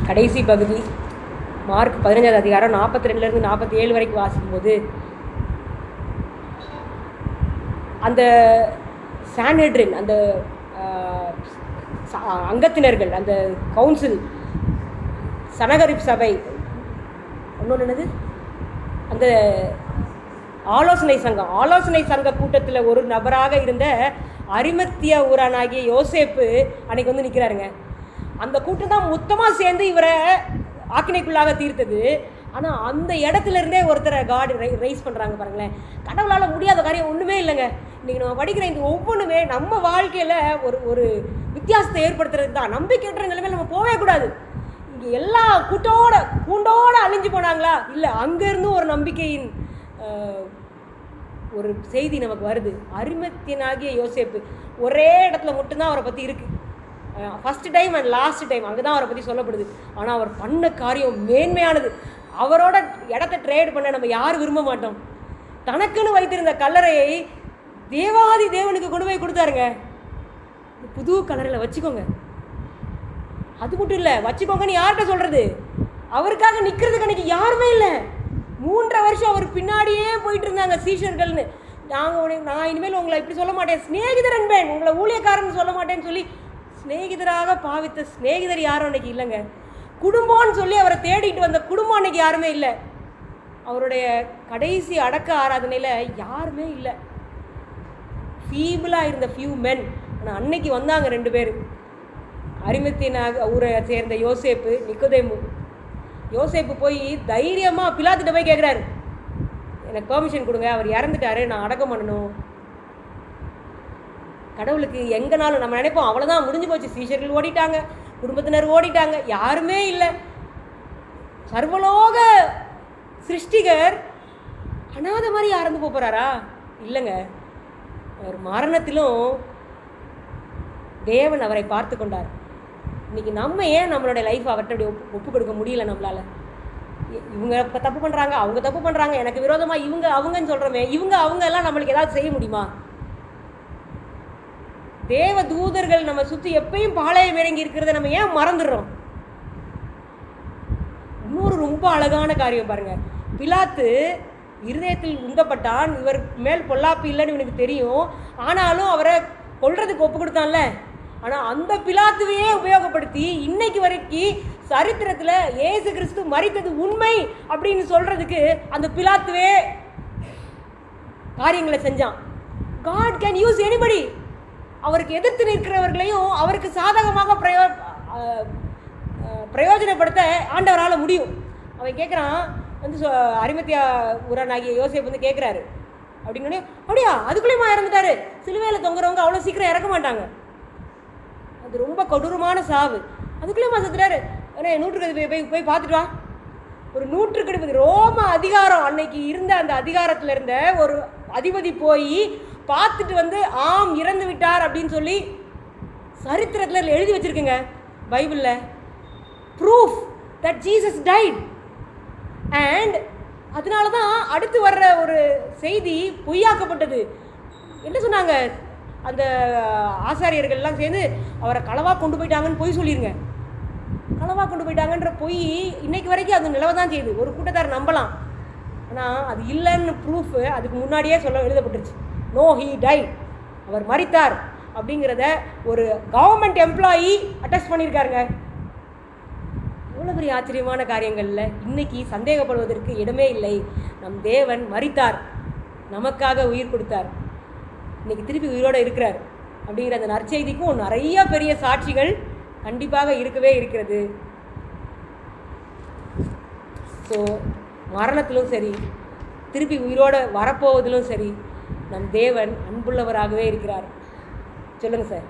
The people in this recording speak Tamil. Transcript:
கடைசி பகுதி மார்க் 15வது அதிகாரம் 42லேருந்து 47 வரைக்கும் வாசிக்கும்போது அந்த சான்ஹெட்ரின் அந்த அங்கத்தினர்கள், அந்த கவுன்சில், சனகரிப் சபை, இன்னொன்று என்னது, அந்த ஆலோசனை சங்க கூட்டத்தில் ஒரு நபராக இருந்த அரிமத்தியா ஊரானாகிய யோசேப்பு அன்னைக்கு வந்து நிற்கிறாருங்க. அந்த கூட்டம் தான் மொத்தமாக சேர்ந்து இவரை ஆக்கினைக்குள்ளாக தீர்த்தது. ஆனால் அந்த இடத்துல இருந்தே ஒருத்தரை காட் ரைஸ் பண்ணுறாங்க பாருங்களேன். கடவுளால் முடியாத காரியம் ஒன்றுமே இல்லைங்க. இன்றைக்கி நம்ம படிக்கிற இந்த ஒவ்வொன்றுமே நம்ம வாழ்க்கையில் ஒரு வித்தியாசத்தை ஏற்படுத்துறது தான். நம்பிக்கைன்ற நிலைமையில் நம்ம போகவே கூடாது. இங்கே எல்லா கூண்டோடு அழிஞ்சு போனாங்களா? இல்லை, அங்கேருந்தும் ஒரு நம்பிக்கையின் ஒரு செய்தி நமக்கு வருது. அரிமத்தியனாகிய யோசேப்பு ஒரே இடத்துல மட்டும்தான் அவரை பற்றி இருக்குது. First time and last time அங்கே தான் அவரை பற்றி சொல்லப்படுது. ஆனால் அவர் பண்ண காரியம் மேன்மையானது. அவரோட இடத்த ட்ரேட் பண்ண நம்ம யாரும் விரும்ப மாட்டோம். தனக்குன்னு வைத்திருந்த கல்லறையை தேவாதி தேவனுக்கு கொண்டு போய் கொடுத்தாருங்க. புது கல்லறையில் வச்சுக்கோங்க. அது மட்டும் இல்லை, வச்சுக்கோங்கன்னு யார்கிட்ட சொல்கிறது? அவருக்காக நிற்கிறதுக்கு அன்றைக்கி யாருமே இல்லை. 3 வருஷம் அவர் பின்னாடியே போயிட்டு இருந்தாங்க சீஷர்கள்னு. நான் இனிமேல் உங்களை இப்படி சொல்ல மாட்டேன், சிநேகிதர் என்பேன், உங்களை ஊழியக்காரன்னு சொல்ல மாட்டேன்னு சொல்லி சிநேகிதராக பாவித்த சிநேகிதர் யாரும் அன்றைக்கி இல்லைங்க. குடும்பம்னு சொல்லி அவரை தேடிட்டு வந்த குடும்பம் அன்றைக்கி யாருமே இல்லை. அவருடைய கடைசி அடக்க ஆராதனையில் யாருமே இல்லை. ஃபீபிளாக இருந்த ஃபியூ மென். ஆனால் அன்னைக்கு வந்தாங்க 2 பேர். அரிமத்தியனாக ஊரை சேர்ந்த யோசேப்பு, நிக்கோதேமு. யோசேப்பு போய் தைரியமாக பிலாத்துட்ட போய் கேட்குறாரு, எனக்கு பெர்மிஷன் கொடுங்க, அவர் இறந்துட்டாரு, நான் அடக்கம் பண்ணணும். கடவுளுக்கு எங்கேனாலும் நம்ம நினைப்போம் அவ்வளோதான், முடிஞ்சு போச்சு, சீஷர்கள் ஓடிட்டாங்க, குடும்பத்தினர் ஓடிட்டாங்க, யாருமே இல்லை. சர்வலோக சிருஷ்டிகர் அனாத மாதிரி இறந்து போகிறாரா? இல்லைங்க. அவர் மரணத்திலும் தேவன் அவரை பார்த்து கொண்டார். இன்றைக்கி நம்ம ஏன் நம்மளுடைய லைஃப் அவர்கிட்ட அப்படி ஒப்பு கொடுக்க முடியல? நம்மளால் இவங்க தப்பு பண்ணுறாங்க, அவங்க தப்பு பண்ணுறாங்க, எனக்கு விரோதமாக இவங்க அவங்கன்னு சொல்கிறோமே, அவங்க எல்லாம் நம்மளுக்கு ஏதாவது செய்ய முடியுமா? தேவ தூதர்கள் நம்ம சுற்றி எப்பயும் பாளையம் இறங்கி இருக்கிறத நம்ம ஏன் மறந்துடுறோம்? இன்னொரு ரொம்ப அழகான காரியம் பாருங்க. பிலாத்து இருதயத்தில் உந்தப்பட்டான். இவர் மேல் பொல்லாப்பு இல்லைன்னு இவனுக்கு தெரியும். ஆனாலும் அவரை கொல்றதுக்கு ஒப்பு கொடுத்தான்ல. ஆனால் அந்த பிலாத்துவையே உபயோகப்படுத்தி இன்னைக்கு வரைக்கும் சரித்திரத்தில் இயேசு கிறிஸ்து மரித்தது உண்மை அப்படின்னு சொல்றதுக்கு அந்த பிலாத்துவே காரியங்களை செஞ்சான். God can use anybody. அவருக்கு எதிர்த்து நிற்கிறவர்களையும் அவருக்கு சாதகமாக பிரயோஜனப்படுத்த ஆண்டவரால் முடியும். அவன் கேட்குறான் வந்து, அரிமத்தியா ஊரானாகிய யோசேப்பு வந்து கேட்குறாரு அப்படின்னு. அப்படியா, அதுக்குள்ளேயுமா இறந்துட்டாரு? சிலுவையில் தொங்குறவங்க அவ்வளோ சீக்கிரம் இறக்க மாட்டாங்க. அது ரொம்ப கொடூரமான சாவு. அதுக்குள்ளேயுமா செத்துறாரு? நூற்றுக்கதிபதி போய் பார்த்துட்டு வா. ஒரு நூற்றுக்கதிபதி, ரோம அதிகாரம் அன்னைக்கு இருந்த அந்த அதிகாரத்தில் இருந்த ஒரு அதிபதி போய் பார்த்துட்டு வந்து ஆம் இறந்து விட்டார் அப்படின்னு சொல்லி சரித்திரத்தில் எழுதி வச்சிருக்குங்க பைபிளில். Proof that Jesus tight. And அதனால தான் அடுத்து வர்ற ஒரு செய்தி பொய்யாக்கப்பட்டது. என்ன சொன்னாங்க? அந்த ஆசாரியர்கள்லாம் சேர்ந்து அவரை களவாக கொண்டு போயிட்டாங்கன்னு பொய் சொல்லிடுங்க. களவாக கொண்டு போயிட்டாங்கன்ற பொய் இன்னைக்கு வரைக்கும் அது நிலவை தான் செய்யுது. ஒரு கூட்டத்தார் நம்பலாம், ஆனால் அது இல்லைன்னு ப்ரூஃப் அதுக்கு முன்னாடியே எழுதப்பட்டுருச்சு. நோ, ஹீ டைட், அவர் மரித்தார் அப்படிங்கிறத ஒரு கவர்மெண்ட் எம்ப்ளாயி அட்டஸ்ட் பண்ணியிருக்காருங்க. எவ்வளோ பெரிய ஆச்சரியமான காரியங்களில் இன்னைக்கு சந்தேகப்படுவதற்கு இடமே இல்லை. நம் தேவன் மரித்தார், நமக்காக உயிர் கொடுத்தார், இன்னைக்கு திருப்பி உயிரோடு இருக்கிறார் அப்படிங்கிற அந்த நற்செய்திக்கும் நிறைய பெரிய சாட்சிகள் கண்டிப்பாக இருக்கவே இருக்கிறது. ஸோ மரணத்திலும் சரி, திருப்பி உயிரோடு வரப்போவதிலும் சரி, நம் தேவன் அன்புள்ளவராகவே இருக்கிறார். சொல்லுங்கள் சார்.